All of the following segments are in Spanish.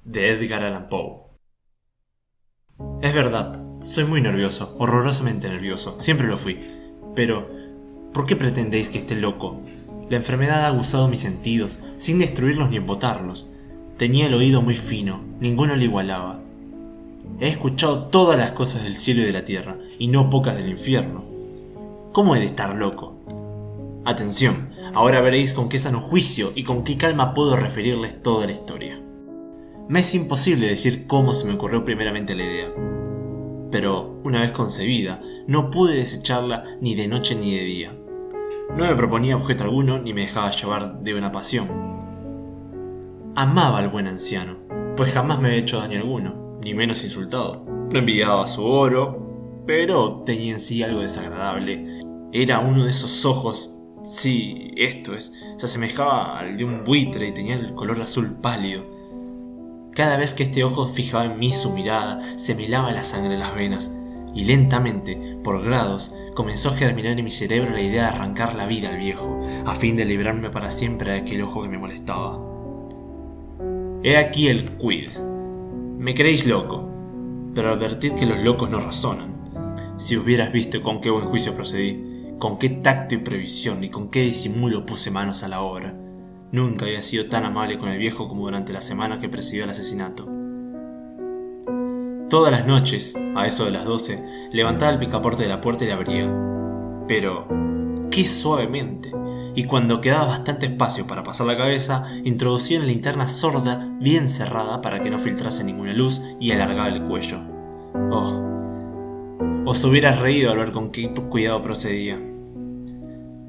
de Edgar Allan Poe. Es verdad, soy muy nervioso, horrorosamente nervioso, siempre lo fui. Pero, ¿por qué pretendéis que esté loco? La enfermedad ha aguzado mis sentidos, sin destruirlos ni embotarlos. Tenía el oído muy fino, ninguno le igualaba. He escuchado todas las cosas del cielo y de la tierra, y no pocas del infierno. ¿Cómo he de estar loco? Atención, ahora veréis con qué sano juicio y con qué calma puedo referirles toda la historia. Me es imposible decir cómo se me ocurrió primeramente la idea. Pero, una vez concebida, no pude desecharla ni de noche ni de día. No me proponía objeto alguno ni me dejaba llevar de una pasión. Amaba al buen anciano, pues jamás me había hecho daño alguno, ni menos insultado. No envidiaba su oro, pero tenía en sí algo desagradable. Era uno de esos ojos, sí, esto es, se asemejaba al de un buitre y tenía el color azul pálido. Cada vez que este ojo fijaba en mí su mirada, se me helaba la sangre en las venas, y lentamente, por grados, comenzó a germinar en mi cerebro la idea de arrancar la vida al viejo, a fin de librarme para siempre de aquel ojo que me molestaba. He aquí el quid. Me creéis loco, pero advertid que los locos no razonan. Si hubieras visto con qué buen juicio procedí, con qué tacto y previsión y con qué disimulo puse manos a la obra. Nunca había sido tan amable con el viejo como durante la semana que precedió el asesinato. Todas las noches, a eso de las 12, levantaba el picaporte de la puerta y la abría. Pero, ¡qué suavemente! Y cuando quedaba bastante espacio para pasar la cabeza, introducía una linterna sorda bien cerrada para que no filtrase ninguna luz y alargaba el cuello. ¡Oh! Os hubieras reído al ver con qué cuidado procedía.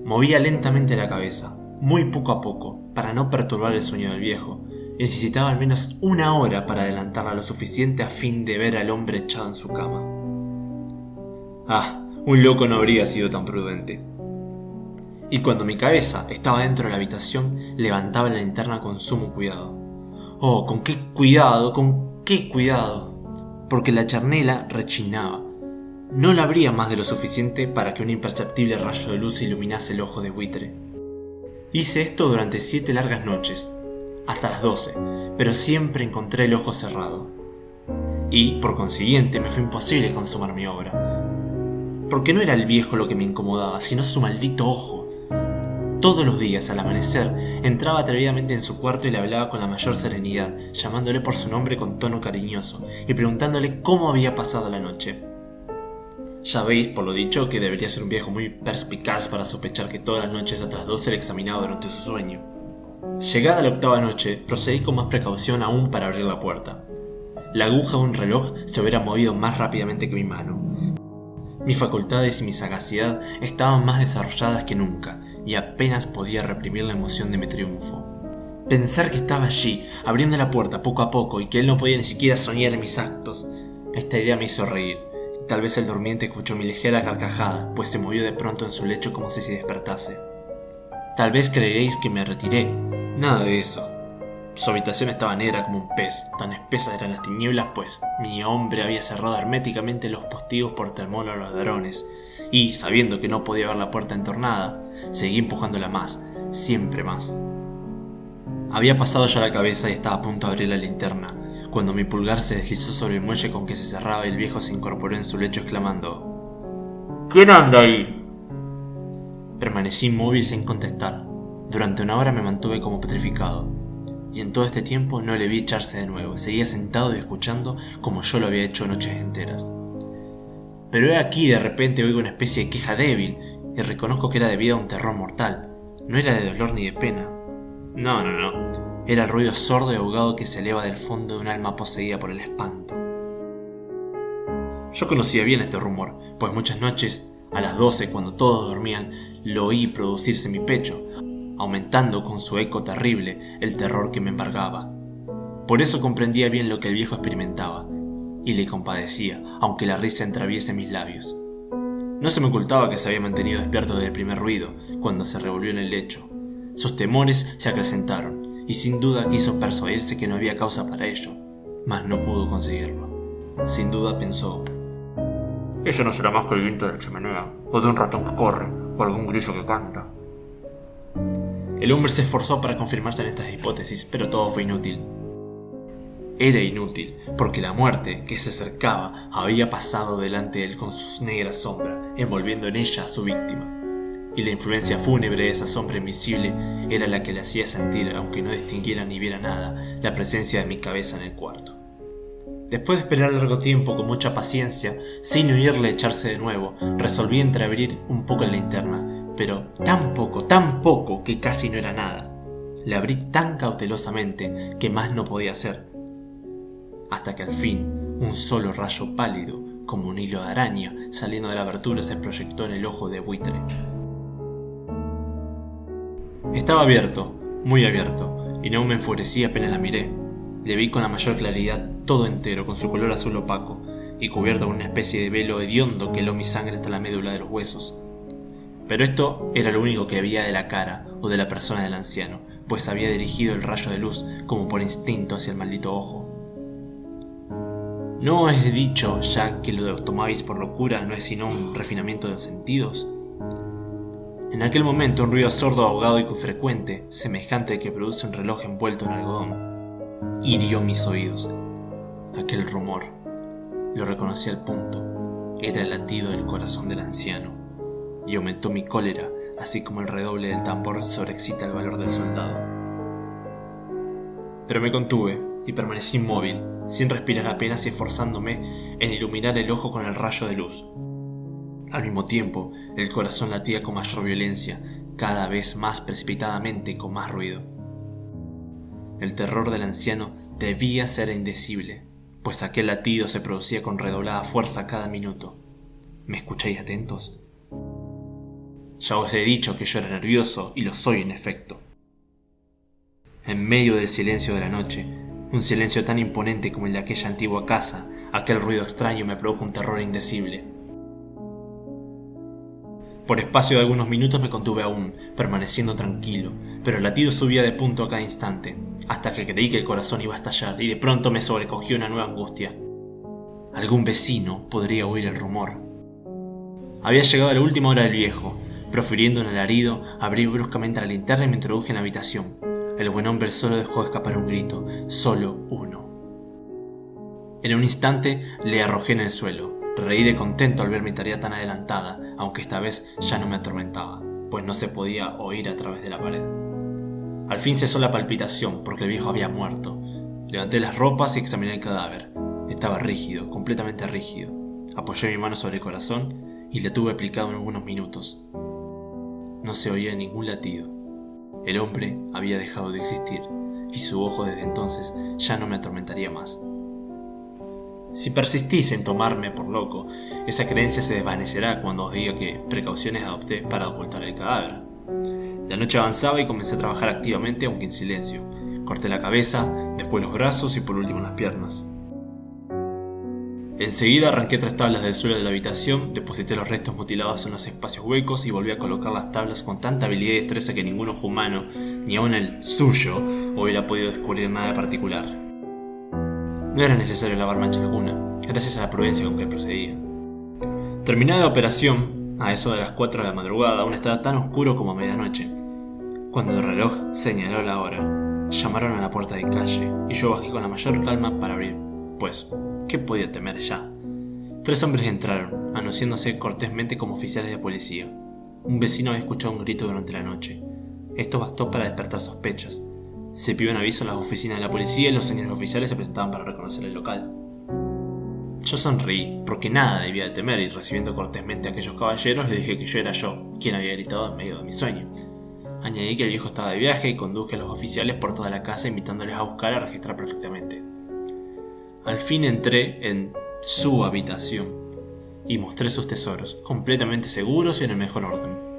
Movía lentamente la cabeza, muy poco a poco, para no perturbar el sueño del viejo. Necesitaba al menos una hora para adelantarla lo suficiente a fin de ver al hombre echado en su cama. Ah, un loco no habría sido tan prudente. Y cuando mi cabeza estaba dentro de la habitación, levantaba la linterna con sumo cuidado. Oh, con qué cuidado, con qué cuidado. Porque la charnela rechinaba. No la abría más de lo suficiente para que un imperceptible rayo de luz iluminase el ojo de buitre. Hice esto durante 7 largas noches, hasta las 12, pero siempre encontré el ojo cerrado. Y, por consiguiente, me fue imposible consumar mi obra. Porque no era el viejo lo que me incomodaba, sino su maldito ojo. Todos los días, al amanecer, entraba atrevidamente en su cuarto y le hablaba con la mayor serenidad, llamándole por su nombre con tono cariñoso y preguntándole cómo había pasado la noche. Ya veis, por lo dicho, que debería ser un viejo muy perspicaz para sospechar que todas las noches hasta las 12 le examinaba durante su sueño. Llegada la 8ª noche, procedí con más precaución aún para abrir la puerta. La aguja de un reloj se hubiera movido más rápidamente que mi mano. Mis facultades y mi sagacidad estaban más desarrolladas que nunca, y apenas podía reprimir la emoción de mi triunfo. Pensar que estaba allí, abriendo la puerta poco a poco, y que él no podía ni siquiera soñar en mis actos, esta idea me hizo reír. Tal vez el durmiente escuchó mi ligera carcajada, pues se movió de pronto en su lecho como si se despertase. Tal vez creeréis que me retiré. Nada de eso. Su habitación estaba negra como un pez, tan espesas eran las tinieblas, pues mi hombre había cerrado herméticamente los postigos por temor a los ladrones, y, sabiendo que no podía ver la puerta entornada, seguí empujándola más, siempre más. Había pasado ya la cabeza y estaba a punto de abrir la linterna, cuando mi pulgar se deslizó sobre el muelle con que se cerraba y el viejo se incorporó en su lecho exclamando: ¿Quién anda ahí? Permanecí inmóvil sin contestar. Durante una hora me mantuve como petrificado, y en todo este tiempo no le vi echarse de nuevo. Seguía sentado y escuchando como yo lo había hecho noches enteras. Pero he aquí de repente oigo una especie de queja débil, y reconozco que era debida a un terror mortal. No era de dolor ni de pena. No. Era el ruido sordo y ahogado que se eleva del fondo de un alma poseída por el espanto. Yo conocía bien este rumor, pues muchas noches, a las 12, cuando todos dormían, lo oí producirse en mi pecho, aumentando con su eco terrible el terror que me embargaba. Por eso comprendía bien lo que el viejo experimentaba, y le compadecía, aunque la risa entraviese mis labios. No se me ocultaba que se había mantenido despierto desde el primer ruido, cuando se revolvió en el lecho. Sus temores se acrecentaron, y sin duda quiso persuadirse que no había causa para ello, mas no pudo conseguirlo. Sin duda pensó: eso no será más que el viento de la chimenea, o de un ratón que corre, o algún grillo que canta. El hombre se esforzó para confirmarse en estas hipótesis, pero todo fue inútil. era inútil, porque la muerte que se acercaba había pasado delante de él con sus negras sombras, envolviendo en ella a su víctima. Y la influencia fúnebre de esa sombra invisible era la que le hacía sentir, aunque no distinguiera ni viera nada, la presencia de mi cabeza en el cuarto. Después de esperar largo tiempo con mucha paciencia, sin oírle echarse de nuevo, resolví entreabrir un poco la linterna, pero tan poco, que casi no era nada. La abrí tan cautelosamente que más no podía hacer, hasta que al fin un solo rayo pálido, como un hilo de araña, saliendo de la abertura se proyectó en el ojo de buitre. Estaba abierto, muy abierto, y no me enfurecí apenas la miré. Le vi con la mayor claridad, todo entero, con su color azul opaco, y cubierto con una especie de velo hediondo que heló mi sangre hasta la médula de los huesos. Pero esto era lo único que había de la cara o de la persona del anciano, pues había dirigido el rayo de luz como por instinto hacia el maldito ojo. ¿No os he dicho ya que lo tomáis por locura no es sino un refinamiento de los sentidos? En aquel momento un ruido sordo, ahogado y frecuente, semejante al que produce un reloj envuelto en algodón, hirió mis oídos. Aquel rumor, lo reconocí al punto, era el latido del corazón del anciano, y aumentó mi cólera, así como el redoble del tambor sobreexcita el valor del soldado. Pero me contuve y permanecí inmóvil, sin respirar apenas y esforzándome en iluminar el ojo con el rayo de luz. Al mismo tiempo, el corazón latía con mayor violencia, cada vez más precipitadamente y con más ruido. El terror del anciano debía ser indecible, pues aquel latido se producía con redoblada fuerza cada minuto. ¿Me escucháis atentos? Ya os he dicho que yo era nervioso, y lo soy en efecto. En medio del silencio de la noche, un silencio tan imponente como el de aquella antigua casa, aquel ruido extraño me produjo un terror indecible. Por espacio de algunos minutos me contuve aún, permaneciendo tranquilo, pero el latido subía de punto a cada instante, hasta que creí que el corazón iba a estallar, y de pronto me sobrecogió una nueva angustia. Algún vecino podría oír el rumor. Había llegado la última hora del viejo. Profiriendo un alarido, abrí bruscamente la linterna y me introduje en la habitación. El buen hombre solo dejó escapar un grito, solo uno. En un instante le arrojé en el suelo. Reí de contento al ver mi tarea tan adelantada, aunque esta vez ya no me atormentaba, pues no se podía oír a través de la pared. Al fin cesó la palpitación, porque el viejo había muerto. Levanté las ropas y examiné el cadáver. Estaba rígido, completamente rígido. Apoyé mi mano sobre el corazón y le tuve aplicado en algunos minutos. No se oía ningún latido. El hombre había dejado de existir, y su ojo desde entonces ya no me atormentaría más. Si persistís en tomarme por loco, esa creencia se desvanecerá cuando os diga que precauciones adopté para ocultar el cadáver. La noche avanzaba y comencé a trabajar activamente, aunque en silencio. Corté la cabeza, después los brazos y por último las piernas. Enseguida arranqué 3 tablas del suelo de la habitación, deposité los restos mutilados en los espacios huecos y volví a colocar las tablas con tanta habilidad y destreza que ningún ojo humano, ni aun el suyo, hubiera podido descubrir nada de particular. No era necesario lavar mancha alguna, gracias a la prudencia con que procedía. Terminada la operación, a eso de las 4 de la madrugada, aún estaba tan oscuro como a medianoche. Cuando el reloj señaló la hora, llamaron a la puerta de calle, y yo bajé con la mayor calma para abrir, pues ¿qué podía temer ya? 3 hombres entraron, anunciándose cortésmente como oficiales de policía. Un vecino había escuchado un grito durante la noche. Esto bastó para despertar sospechas. Se pidió un aviso en las oficinas de la policía y los señores oficiales se presentaban para reconocer el local. Yo sonreí, porque nada debía de temer, y recibiendo cortésmente a aquellos caballeros le dije que yo era yo, quien había gritado en medio de mi sueño. Añadí que el viejo estaba de viaje y conduje a los oficiales por toda la casa invitándoles a buscar y a registrar perfectamente. Al fin entré en su habitación y mostré sus tesoros, completamente seguros y en el mejor orden.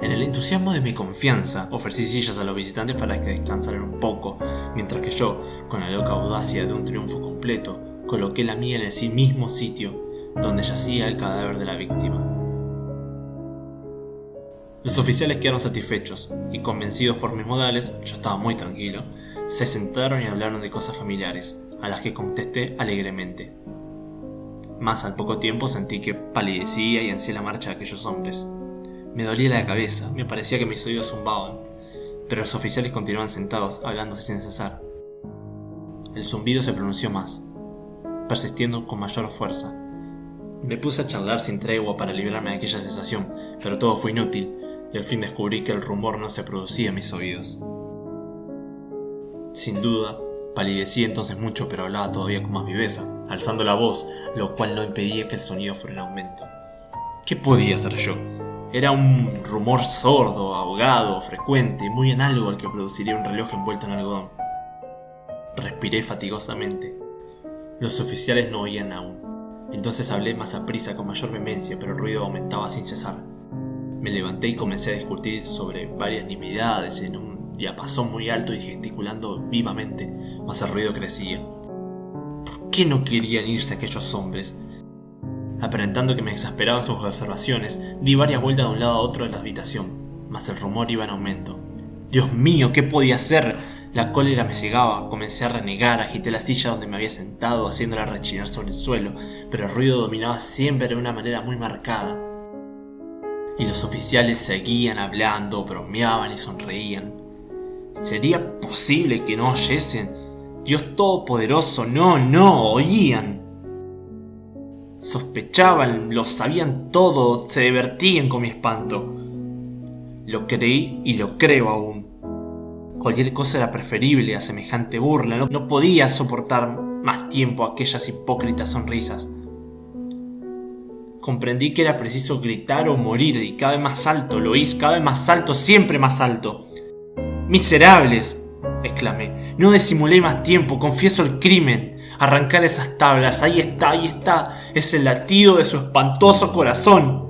En el entusiasmo de mi confianza, ofrecí sillas a los visitantes para que descansaran un poco, mientras que yo, con la loca audacia de un triunfo completo, coloqué la mía en el mismo sitio donde yacía el cadáver de la víctima. Los oficiales quedaron satisfechos, y convencidos por mis modales, yo estaba muy tranquilo, se sentaron y hablaron de cosas familiares, a las que contesté alegremente. Mas al poco tiempo sentí que palidecía y ansié la marcha de aquellos hombres. Me dolía la cabeza, me parecía que mis oídos zumbaban, pero los oficiales continuaban sentados, hablando sin cesar. El zumbido se pronunció más, persistiendo con mayor fuerza. Me puse a charlar sin tregua para librarme de aquella sensación, pero todo fue inútil, y al fin descubrí que el rumor no se producía en mis oídos. Sin duda, palidecí entonces mucho, pero hablaba todavía con más viveza, alzando la voz, lo cual no impedía que el sonido fuera en aumento. ¿Qué podía hacer yo? Era un rumor sordo, ahogado, frecuente, muy análogo al que produciría un reloj envuelto en algodón. Respiré fatigosamente. Los oficiales no oían aún. Entonces hablé más aprisa, con mayor vehemencia, pero el ruido aumentaba sin cesar. Me levanté y comencé a discutir sobre varias nimiedades en un diapasón muy alto y gesticulando vivamente, mas el ruido crecía. ¿Por qué no querían irse aquellos hombres? Aparentando que me exasperaban sus observaciones, di varias vueltas de un lado a otro de la habitación, mas el rumor iba en aumento. ¡Dios mío! ¿Qué podía hacer? La cólera me cegaba, comencé a renegar, agité la silla donde me había sentado, haciéndola rechinar sobre el suelo, pero el ruido dominaba siempre de una manera muy marcada. Y los oficiales seguían hablando, bromeaban y sonreían. ¿Sería posible que no oyesen? Dios Todopoderoso, no, oían. Sospechaban, lo sabían todo, se divertían con mi espanto. Lo creí y lo creo aún. Cualquier cosa era preferible a semejante burla. No podía soportar más tiempo aquellas hipócritas sonrisas. Comprendí que era preciso gritar o morir, y cada vez más alto, lo oís, cada vez más alto, siempre más alto. ¡Miserables!, exclamé. No disimulé más tiempo, confieso el crimen. Arrancar esas tablas, ahí está, es el latido de su espantoso corazón.